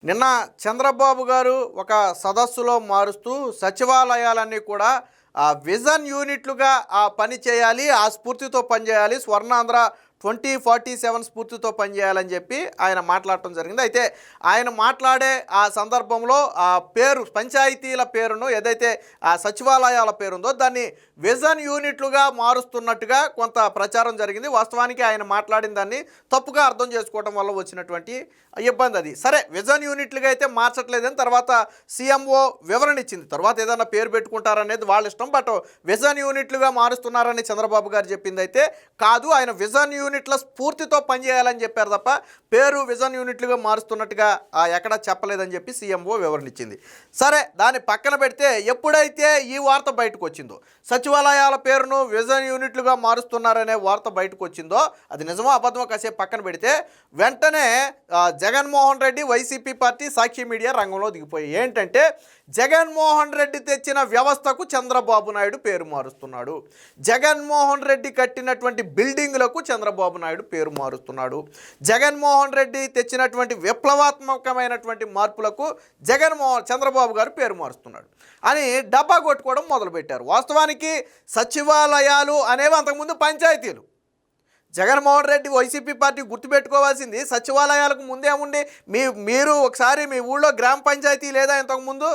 నిన్న చంద్రబాబు గారు ఒక సదస్సులో మారుస్తూ సచివాలయాలన్నీ కూడా విజన్ యూనిట్లుగా పని చేయాలి, ఆ స్ఫూర్తితో పనిచేయాలి, స్వర్ణాంధ్ర 2047 స్ఫూర్తితో పనిచేయాలని చెప్పి ఆయన మాట్లాడటం జరిగింది. అయితే ఆయన మాట్లాడే ఆ సందర్భంలో ఆ పేరు పంచాయతీల పేరును ఏదైతే ఆ సచివాలయాల పేరుందో దాన్ని విజన్ యూనిట్లుగా మారుస్తున్నట్టుగా కొంత ప్రచారం జరిగింది. వాస్తవానికి ఆయన మాట్లాడిన దాన్ని తప్పుగా అర్థం చేసుకోవడం వల్ల వచ్చినటువంటి ఇబ్బంది అది. సరే, విజన్ యూనిట్లుగా అయితే మార్చట్లేదని తర్వాత సీఎంఓ వివరణ ఇచ్చింది. తర్వాత ఏదైనా పేరు పెట్టుకుంటారనేది వాళ్ళ ఇష్టం. బట్ విజన్ యూనిట్లుగా మారుస్తున్నారని చంద్రబాబు గారు చెప్పింది అయితే కాదు, ఆయన విజన్ యూనిట్ల స్ఫూర్తితో పనిచేయాలని చెప్పారు తప్ప పేరు విజన్ యూనిట్లుగా మారుస్తున్నట్టుగా ఎక్కడా చెప్పలేదని చెప్పి సీఎంఓ వివరణ ఇచ్చింది. సరే, దాన్ని పక్కన పెడితే ఎప్పుడైతే ఈ వార్త బయటకు వచ్చిందో, సచివాలయాల పేరును విజన్ యూనిట్లుగా మారుస్తున్నారనే వార్త బయటకు వచ్చిందో, అది నిజమో అబద్ధమో కాసేపు పక్కన పెడితే వెంటనే జగన్మోహన్ రెడ్డి, వైసీపీ పార్టీ, సాక్షి మీడియా రంగంలో దిగిపోయాయి. ఏంటంటే జగన్మోహన్ రెడ్డి తెచ్చిన వ్యవస్థకు చంద్రబాబు నాయుడు పేరు మారుస్తున్నాడు, జగన్మోహన్ రెడ్డి కట్టినటువంటి బిల్డింగులకు చంద్రబాబు నాయుడు పేరు మారుస్తున్నాడు, జగన్మోహన్ రెడ్డి తెచ్చినటువంటి విప్లవాత్మకమైనటువంటి మార్పులకు చంద్రబాబు గారు పేరు మారుస్తున్నాడు అని డబ్బా కొట్టుకోవడం మొదలుపెట్టారు. వాస్తవానికి సచివాలయాలు అనేవి అంతకుముందు పంచాయతీలు. జగన్మోహన్ రెడ్డి, వైసీపీ పార్టీ గుర్తుపెట్టుకోవాల్సింది సచివాలయాలకు ముందే ఉండి మీరు ఒకసారి మీ ఊళ్ళో గ్రామ పంచాయతీ లేదా ఇంతకుముందు?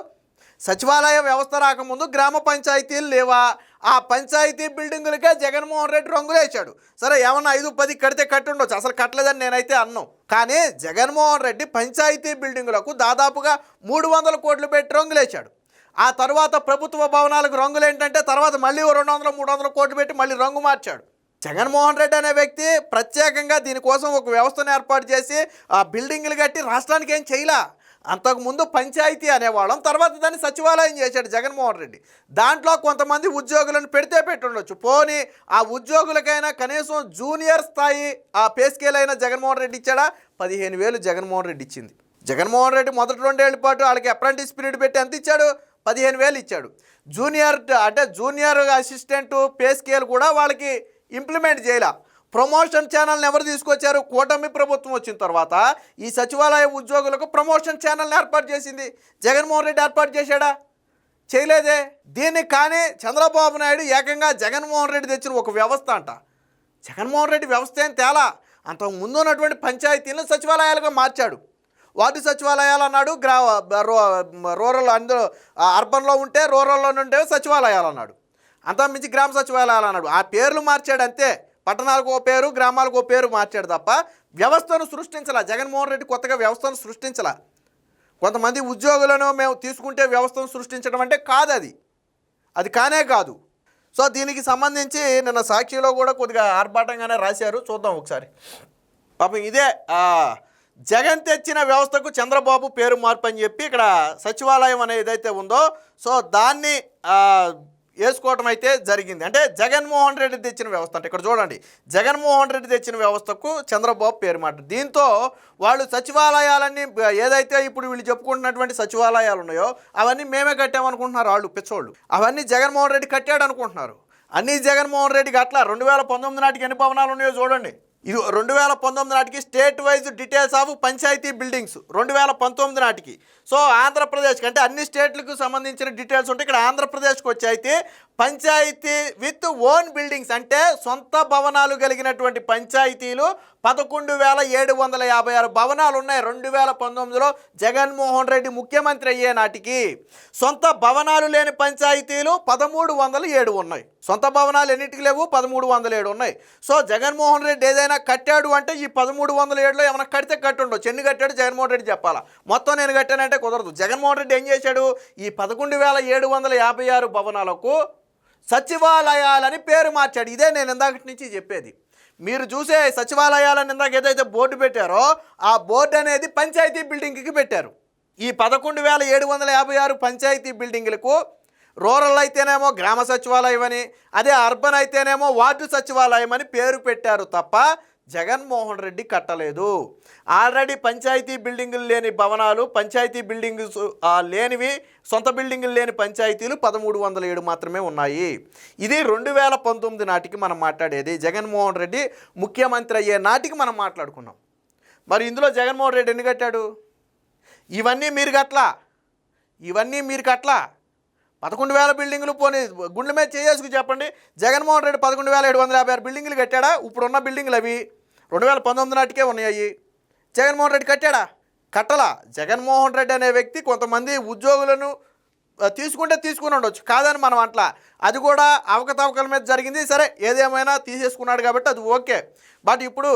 సచివాలయ వ్యవస్థ రాకముందు గ్రామ పంచాయతీలు లేవా? ఆ పంచాయతీ బిల్డింగులకే జగన్మోహన్ రెడ్డి రంగులేశాడు. సరే, ఏమన్నా 5-10 కడితే కట్టి ఉండొచ్చు, అసలు కట్టలేదని నేనైతే అన్నాను. కానీ జగన్మోహన్ రెడ్డి పంచాయతీ బిల్డింగులకు దాదాపుగా 300 కోట్లు పెట్టి రంగులేశాడు. ఆ తర్వాత ప్రభుత్వ భవనాలకు రంగులు ఏంటంటే తర్వాత మళ్ళీ 200-300 కోట్లు పెట్టి మళ్ళీ రంగు మార్చాడు. జగన్మోహన్ రెడ్డి అనే వ్యక్తి ప్రత్యేకంగా దీనికోసం ఒక వ్యవస్థను ఏర్పాటు చేసి ఆ బిల్డింగులు కట్టి రాష్ట్రానికి ఏం చేయలే. అంతకుముందు పంచాయతీ అనేవాళ్ళం, తర్వాత దాన్ని సచివాలయం చేశాడు జగన్మోహన్ రెడ్డి. దాంట్లో కొంతమంది ఉద్యోగులను పెట్టుండొచ్చు, పోనీ ఆ ఉద్యోగులకైనా కనీసం జూనియర్ స్థాయి ఆ పే స్కేల్ అయినా జగన్మోహన్ రెడ్డి ఇచ్చాడా? 15,000 జగన్మోహన్ రెడ్డి ఇచ్చింది. జగన్మోహన్ రెడ్డి మొదటి 2 ఏళ్ల పాటు వాళ్ళకి అప్రెంటిస్ పీరియడ్ పెట్టి ఎంత ఇచ్చాడు? 15,000 ఇచ్చాడు. జూనియర్ అసిస్టెంట్ పే స్కేల్ కూడా వాళ్ళకి ఇంప్లిమెంట్ చేయాల. ప్రమోషన్ ఛానల్ని ఎవరు తీసుకొచ్చారు? కూటమి ప్రభుత్వం వచ్చిన తర్వాత ఈ సచివాలయ ఉద్యోగులకు ప్రమోషన్ ఛానల్ని ఏర్పాటు చేసింది. జగన్మోహన్ రెడ్డి ఏర్పాటు చేశాడా? చేయలేదే. దీన్ని కానీ చంద్రబాబు నాయుడు ఏకంగా జగన్మోహన్ రెడ్డి తెచ్చిన ఒక వ్యవస్థ అంట. జగన్మోహన్ రెడ్డి వ్యవస్థ ఏం తేలా, అంతకు ముందు ఉన్నటువంటి పంచాయతీలను సచివాలయాలుగా మార్చాడు. వార్డు సచివాలయాలు అన్నాడు, రూరల్ అందులో అర్బన్లో ఉంటే రూరల్లో ఉంటే సచివాలయాలు అన్నాడు, అంతా మించి గ్రామ సచివాలయాలు అన్నాడు. ఆ పేర్లు మార్చాడు అంతే. పట్టణాలకు ఓ పేరు, గ్రామాలకు ఓ పేరు మార్చాడు తప్ప వ్యవస్థను సృష్టించాల. జగన్మోహన్ రెడ్డి కొత్తగా వ్యవస్థను సృష్టించాల. కొంతమంది ఉద్యోగులను మేము తీసుకుంటే వ్యవస్థను సృష్టించడం అంటే కాదు, అది కానే కాదు. సో దీనికి సంబంధించి నిన్న సాక్షిలో కూడా కొద్దిగా ఆర్భాటంగానే రాశారు, చూద్దాం ఒకసారి. పాపం ఇదే జగన్ తెచ్చిన వ్యవస్థకు చంద్రబాబు పేరు మార్పు అని చెప్పి ఇక్కడ సచివాలయం అనేది ఏదైతే ఉందో సో దాన్ని వేసుకోవటం అయితే జరిగింది. అంటే జగన్మోహన్ రెడ్డి తెచ్చిన వ్యవస్థ అంటే ఇక్కడ చూడండి, జగన్మోహన్ రెడ్డి తెచ్చిన వ్యవస్థకు చంద్రబాబు పేరు మాట. దీంతో వాళ్ళు సచివాలయాలన్నీ ఏదైతే ఇప్పుడు వీళ్ళు చెప్పుకుంటున్నటువంటి సచివాలయాలు ఉన్నాయో అవన్నీ మేమే కట్టామనుకుంటున్నారు వాళ్ళు పిచ్చోళ్ళు. అవన్నీ జగన్మోహన్ రెడ్డి కట్టాడు అనుకుంటున్నారు. అన్నీ జగన్మోహన్ రెడ్డికి అట్లా 2019 నాటికి ఎన్ని భవనాలు ఉన్నాయో చూడండి. ఇది 2019 నాటికి state wise details of panchayati buildings 2019 నాటికి. సో ఆంధ్రప్రదేశ్కి అంటే అన్ని స్టేట్లకు సంబంధించిన డీటెయిల్స్ ఉంటాయి. ఇక్కడ ఆంధ్రప్రదేశ్కి వచ్చి అయితే పంచాయతీ విత్ ఓన్ బిల్డింగ్స్ అంటే సొంత భవనాలు కలిగినటువంటి పంచాయతీలు 11,756 భవనాలు ఉన్నాయి 2019లో జగన్మోహన్ రెడ్డి ముఖ్యమంత్రి అయ్యే నాటికి. సొంత భవనాలు లేని పంచాయతీలు 1307 ఉన్నాయి. సొంత భవనాలు ఎన్నిటికి లేవు, 1307 ఉన్నాయి. సో జగన్మోహన్ రెడ్డి ఏదైనా కట్టాడు అంటే ఈ 1307లో ఏమైనా కడితే కట్టుండొచ్చు. ఎన్ని కట్టాడు జగన్మోహన్ రెడ్డి చెప్పాలా, మొత్తం నేను కట్టానంటే కుదరదు. జగన్మోహన్ రెడ్డి ఏం చేశాడు? ఈ 11,756 భవనాలకు సచివాలయాలని పేరు మార్చాడు. ఇదే నేను ఇందాకటి నుంచి చెప్పేది. మీరు చూసే సచివాలయాలను ఇందాక ఏదైతే బోర్డు పెట్టారో ఆ బోర్డు అనేది పంచాయతీ బిల్డింగ్కి పెట్టారు. ఈ 11,756 పంచాయతీ బిల్డింగులకు రూరల్ అయితేనేమో గ్రామ సచివాలయం అని, అదే అర్బన్ అయితేనేమో వార్డు సచివాలయం అని పేరు పెట్టారు తప్ప జగన్మోహన్ రెడ్డి కట్టలేదు. ఆల్రెడీ పంచాయతీ బిల్డింగులు లేని భవనాలు, పంచాయతీ బిల్డింగ్స్ లేనివి, సొంత బిల్డింగులు లేని పంచాయతీలు 1307 మాత్రమే ఉన్నాయి. ఇది 2019 నాటికి మనం మాట్లాడేది. జగన్మోహన్ రెడ్డి ముఖ్యమంత్రి అయ్యే నాటికి మనం మాట్లాడుకున్నాం. మరి ఇందులో జగన్మోహన్ రెడ్డి ఎన్ని కట్టాడు? ఇవన్నీ మీరు కట్లా, ఇవన్నీ మీరు కట్లా. 11,000 బిల్డింగులు పోనీ గుండె మీద చేసుకు చెప్పండి. జగన్మోహన్ రెడ్డి 11,756 బిల్డింగులు కట్టాడా? ఇప్పుడున్న బిల్డింగులు అవి 2019 నాటికే ఉన్నాయి. జగన్మోహన్ రెడ్డి కట్టాడా? కట్టలా. జగన్మోహన్ రెడ్డి అనే వ్యక్తి కొంతమంది ఉద్యోగులను తీసుకుంటే తీసుకుని ఉండొచ్చు, కాదని మనం అట్లా. అది కూడా అవకతవకల మీద జరిగింది. సరే ఏదేమైనా తీసేసుకున్నాడు కాబట్టి అది ఓకే. బట్ ఇప్పుడు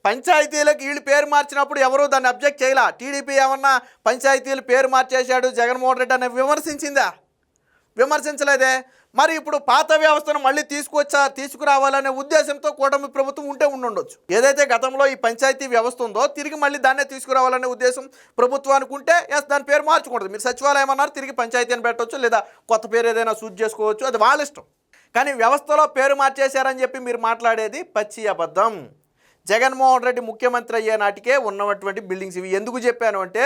పంచాయతీలకు వీళ్ళు పేరు మార్చినప్పుడు ఎవరు దాన్ని అబ్జెక్ట్ చేయాల. టీడీపీ ఏమన్నా పంచాయతీలు పేరు మార్చేశాడు జగన్మోహన్ రెడ్డి అనే విమర్శించిందా? విమర్శించలేదే. మరి ఇప్పుడు పాత వ్యవస్థను మళ్ళీ తీసుకురావాలనే ఉద్దేశంతో కూటమి ప్రభుత్వం ఉండొచ్చు. ఏదైతే గతంలో ఈ పంచాయతీ వ్యవస్థ ఉందో తిరిగి మళ్ళీ దాన్నే తీసుకురావాలనే ఉద్దేశం ప్రభుత్వానికి ఉంటే దాని పేరు మార్చకూడదు. మీరు సచివాలయం అన్నారు, తిరిగి పంచాయతీ అని పెట్టవచ్చు, లేదా కొత్త పేరు ఏదైనా సూట్ చేసుకోవచ్చు, అది వాళ్ళ ఇష్టం. కానీ వ్యవస్థలో పేరు మార్చేశారని చెప్పి మీరు మాట్లాడేది పచ్చి అబద్ధం. జగన్మోహన్ రెడ్డి ముఖ్యమంత్రి అయ్యే నాటికే ఉన్నటువంటి బిల్డింగ్స్ ఇవి. ఎందుకు చెప్పాను అంటే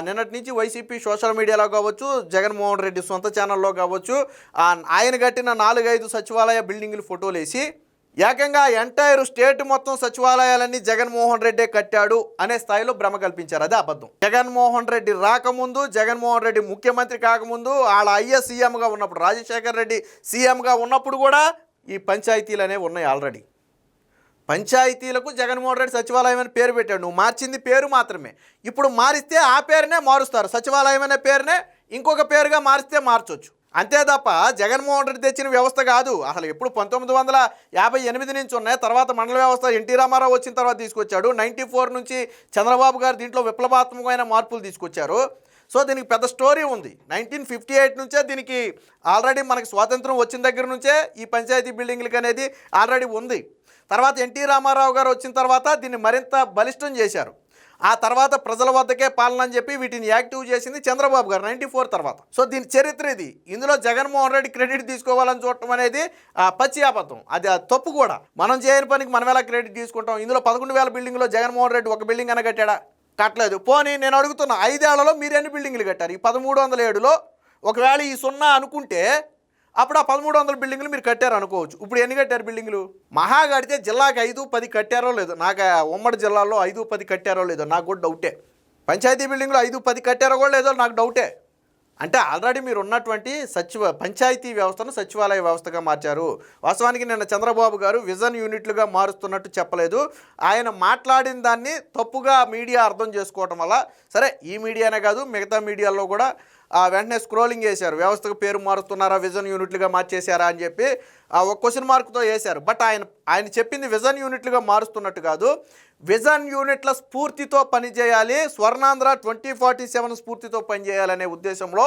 నిన్నటి నుంచి వైసీపీ సోషల్ మీడియాలో కావచ్చు, జగన్మోహన్ రెడ్డి సొంత ఛానల్లో కావచ్చు, ఆయన కట్టిన 4-5 సచివాలయ బిల్డింగులు ఫోటోలు వేసి ఏకంగా ఎంటైర్ స్టేట్ మొత్తం సచివాలయాలన్నీ జగన్మోహన్ రెడ్డే కట్టాడు అనే స్థాయిలో భ్రమ కల్పించారు. అదే అబద్ధం. జగన్మోహన్ రెడ్డి రాకముందు, జగన్మోహన్ రెడ్డి ముఖ్యమంత్రి కాకముందు, వాళ్ళ అయ్య సీఎంగా ఉన్నప్పుడు, రాజశేఖర్ రెడ్డి సీఎంగా ఉన్నప్పుడు కూడా ఈ పంచాయతీలు అనేవి ఉన్నాయి ఆల్రెడీ. పంచాయతీలకు జగన్మోహన్ రెడ్డి సచివాలయం అని పేరు పెట్టాడు. నువ్వు మార్చింది పేరు మాత్రమే. ఇప్పుడు మారిస్తే ఆ పేరునే మారుస్తారు. సచివాలయం అనే పేరునే ఇంకొక పేరుగా మారిస్తే మార్చొచ్చు. అంతే తప్ప జగన్మోహన్ రెడ్డి తెచ్చిన వ్యవస్థ కాదు. అసలు ఎప్పుడు 1958 నుంచి ఉన్నాయి. తర్వాత మండల వ్యవస్థ ఎన్టీ రామారావు వచ్చిన తర్వాత తీసుకొచ్చాడు. 94 నుంచి చంద్రబాబు గారు దీంట్లో విప్లవాత్మకమైన మార్పులు తీసుకొచ్చారు. సో దీనికి పెద్ద స్టోరీ ఉంది. 1958 నుంచే దీనికి ఆల్రెడీ మనకి స్వాతంత్రం వచ్చిన దగ్గర నుంచే ఈ పంచాయతీ బిల్డింగ్లకి అనేది ఆల్రెడీ ఉంది. తర్వాత ఎన్టీ రామారావు గారు వచ్చిన తర్వాత దీన్ని మరింత బలిష్టం చేశారు. ఆ తర్వాత ప్రజల వద్దకే పాలన అని చెప్పి వీటిని యాక్టివ్ చేసింది చంద్రబాబు గారు 94 తర్వాత. సో దీని చరిత్ర ఇది. ఇందులో జగన్మోహన్ రెడ్డి క్రెడిట్ తీసుకోవాలని చూడటం అనేది పచ్చి అబద్ధం. అది తప్పు కూడా. మనం చేయని పనికి మనం ఎలా క్రెడిట్ తీసుకుంటాం? ఇందులో 11,000 బిల్డింగ్లో జగన్మోహన్ రెడ్డి ఒక బిల్డింగ్ అన్న కట్టాడా? కట్టలేదు. పోనీ నేను అడుగుతున్నా, 5 ఏళ్లలో మీరు ఎన్ని బిల్డింగ్లు కట్టారు? ఈ 1307లో ఒకవేళ ఈ 0 అనుకుంటే అప్పుడు ఆ 1300 బిల్డింగ్లు మీరు కట్టారు అనుకోవచ్చు. ఇప్పుడు ఎన్ని కట్టారు బిల్డింగ్లు? మహా కడితే జిల్లాకి 5-10 కట్టారో లేదో. నాకు ఉమ్మడి జిల్లాలో 5-10 కట్టారో లేదో నాకు కూడా డౌటే. పంచాయతీ బిల్డింగ్లు 5-10 కట్టారో కూడా లేదో నాకు డౌటే. అంటే ఆల్రెడీ మీరు ఉన్నటువంటి పంచాయతీ వ్యవస్థను సచివాలయ వ్యవస్థగా మార్చారు. వాస్తవానికి నిన్న చంద్రబాబు గారు విజన్ యూనిట్లుగా మారుస్తున్నట్టు చెప్పలేదు. ఆయన మాట్లాడిన దాన్ని తప్పుగా మీడియా అర్థం చేసుకోవటం వల్ల, సరే ఈ మీడియానే కాదు మిగతా మీడియాల్లో కూడా వెంటనే స్క్రోలింగ్ చేశారు. వ్యవస్థకు పేరు మారుస్తున్నారా, విజన్ యూనిట్లుగా మార్చేశారా అని చెప్పి ఒక క్వశ్చన్ మార్క్తో వేశారు. బట్ ఆయన చెప్పింది విజన్ యూనిట్లుగా మారుస్తున్నట్టు కాదు. విజన్ యూనిట్ల స్ఫూర్తితో పనిచేయాలి, స్వర్ణాంధ్ర 2047 స్ఫూర్తితో పనిచేయాలనే ఉద్దేశంలో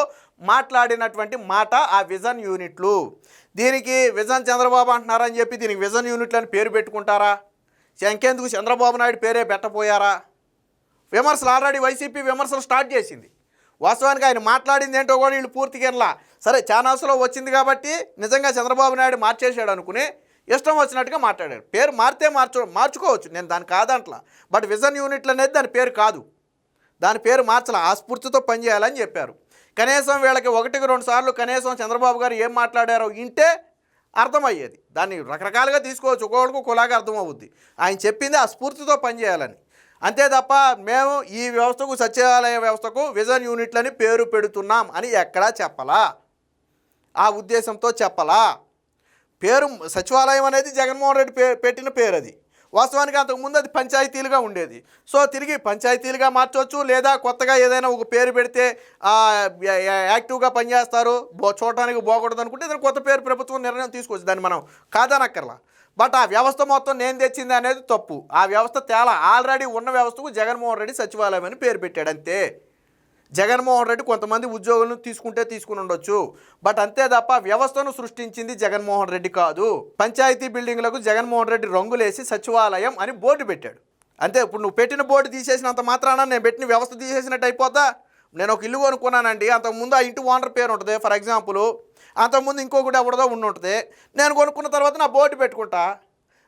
మాట్లాడినటువంటి మాట ఆ విజన్ యూనిట్లు. దీనికి విజన్ చంద్రబాబు అంటున్నారని చెప్పి దీనికి విజన్ యూనిట్లు అని పేరు పెట్టుకుంటారా? ఇంకెందుకు చంద్రబాబు నాయుడు పేరే పెట్టపోయారా? విమర్శలు ఆల్రెడీ వైసీపీ విమర్శలు స్టార్ట్ చేసింది. వాస్తవానికి ఆయన మాట్లాడింది ఏంటో కూడా వీళ్ళు పూర్తిగా వినలా. సరే ఛానల్స్లో వచ్చింది కాబట్టి నిజంగా చంద్రబాబు నాయుడు మార్చేశాడు అనుకుని ఇష్టం వచ్చినట్టుగా మాట్లాడారు. పేరు మారితే మార్చుకోవచ్చు, నేను దాని కాదంట్లా. బట్ విజన్ యూనిట్లు అనేది దాని పేరు కాదు. దాని పేరు మార్చాల, ఆ స్ఫూర్తితో పనిచేయాలని చెప్పారు. కనీసం వీళ్ళకి 1-2 సార్లు కనీసం చంద్రబాబు గారు ఏం మాట్లాడారో వింటే అర్థమయ్యేది. దాన్ని రకరకాలుగా తీసుకోవచ్చు, ఒక్కొక్కడికి ఒకలాగా అర్థమవుద్ది. ఆయన చెప్పింది ఆ స్ఫూర్తితో పనిచేయాలని. అంతే తప్ప మేము ఈ వ్యవస్థకు సచివాలయ వ్యవస్థకు విజన్ యూనిట్లని పేరు పెడుతున్నాం అని ఎక్కడా చెప్పలా. ఆ ఉద్దేశంతో చెప్పలా. పేరు సచివాలయం అనేది జగన్మోహన్ రెడ్డి పెట్టిన పేరు. అది వాస్తవానికి అంతకుముందు అది పంచాయతీలుగా ఉండేది. సో తిరిగి పంచాయతీలుగా మార్చవచ్చు, లేదా కొత్తగా ఏదైనా ఒక పేరు పెడితే యాక్టివ్గా పనిచేస్తారు, చూడటానికి బాగూడదు అనుకుంటే ఏదైనా కొత్త పేరు ప్రభుత్వం నిర్ణయం తీసుకోవచ్చు. దాన్ని మనం కాదనక్కర్లా. బట్ ఆ వ్యవస్థ మొత్తం నేను తెచ్చింది అనేది తప్పు. ఆ వ్యవస్థ తేలా. ఆల్రెడీ ఉన్న వ్యవస్థకు జగన్మోహన్ రెడ్డి సచివాలయం అని పేరు పెట్టాడు అంతే. జగన్మోహన్ రెడ్డి కొంతమంది ఉద్యోగులను తీసుకుని ఉండొచ్చు. బట్ అంతే తప్ప వ్యవస్థను సృష్టించింది జగన్మోహన్ రెడ్డి కాదు. పంచాయతీ బిల్డింగ్లకు జగన్మోహన్ రెడ్డి రంగులేసి సచివాలయం అని బోర్డు పెట్టాడు అంతే. ఇప్పుడు నువ్వు పెట్టిన బోర్డు తీసేసినంత మాత్రాన నేను పెట్టిన వ్యవస్థ తీసేసినట్టు అయిపోతా? నేను ఒక ఇల్లు కొనుక్కున్నానండి, అంతకుముందు ఆ ఇంటి ఓనర్ పేరు ఉంటుంది ఫర్ ఎగ్జాంపుల్, అంతకుముందు ఇంకొకటి ఎవరిదో ఉంటుంది. నేను కొనుక్కున్న తర్వాత నా బోర్డు పెట్టుకుంటా.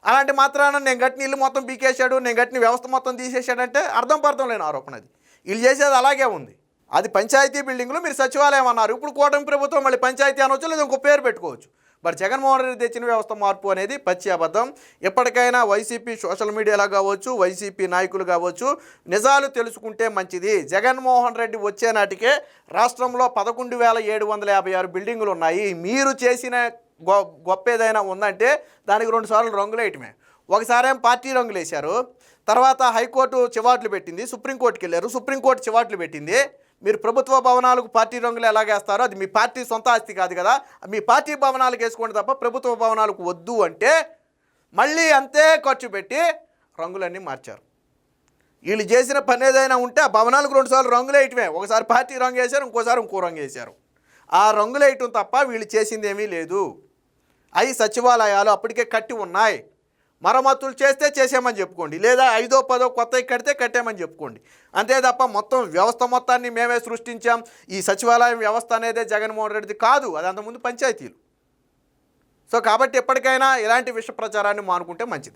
అలాంటి మాత్రాన నేను కట్టిన ఇల్లు మొత్తం బీకేశాడు, నేను కట్టిన వ్యవస్థ మొత్తం తీసేశాడంటే అర్థం లేని ఆరోపణ. అది వీళ్ళు చేసేది అలాగే ఉంది. అది పంచాయతీ బిల్డింగ్లు, మీరు సచివాలయం అన్నారు. ఇప్పుడు కూటమి ప్రభుత్వం మళ్ళీ పంచాయతీ అనవచ్చు, లేదా ఇంకో పేరు పెట్టుకోవచ్చు. బట్ జగన్మోహన్ రెడ్డి తెచ్చిన వ్యవస్థ మార్పు అనేది పచ్చి అబద్ధం. ఎప్పటికైనా వైసీపీ సోషల్ మీడియాలో కావచ్చు, వైసీపీ నాయకులు కావచ్చు, నిజాలు తెలుసుకుంటే మంచిది. జగన్మోహన్ రెడ్డి వచ్చే నాటికే రాష్ట్రంలో 11,756 బిల్డింగులు ఉన్నాయి. మీరు చేసిన గొప్ప ఏదైనా ఉందంటే దానికి 2 సార్లు రంగులేయటమే. ఒకసారేం పార్టీ రంగులు వేశారు, తర్వాత హైకోర్టు చివాట్లు పెట్టింది, సుప్రీంకోర్టుకి వెళ్ళారు, సుప్రీంకోర్టు చివాట్లు పెట్టింది. మీరు ప్రభుత్వ భవనాలకు పార్టీ రంగులు ఎలాగేస్తారో, అది మీ పార్టీ సొంత ఆస్తి కాదు కదా, మీ పార్టీ భవనాలకు వేసుకోండి తప్ప ప్రభుత్వ భవనాలకు వద్దు అంటే మళ్ళీ అంతే ఖర్చు పెట్టి రంగులన్నీ మార్చారు. వీళ్ళు చేసిన పని ఏదైనా ఉంటే ఆ భవనాలకు 2 సార్లు రంగులు వేయటమే. ఒకసారి పార్టీ రంగు వేశారు, ఇంకోసారి ఇంకో రంగు వేశారు. ఆ రంగులు వేయటం తప్ప వీళ్ళు చేసింది ఏమీ లేదు. అవి సచివాలయాలు అప్పటికే కట్టి ఉన్నాయి. మరమ్మతులు చేస్తే చేసామని చెప్పుకోండి, లేదా 5దో 10దో కొత్తవి కడితే కట్టామని చెప్పుకోండి. అంతే తప్ప మొత్తం వ్యవస్థ మొత్తాన్ని మేమే సృష్టించాం, ఈ సచివాలయం వ్యవస్థ అనేదే జగన్మోహన్ రెడ్డిది కాదు, అది అంతకుముందు పంచాయతీలు. సో కాబట్టి ఎప్పటికైనా ఇలాంటి విష ప్రచారాన్ని మానుకుంటే మంచిది.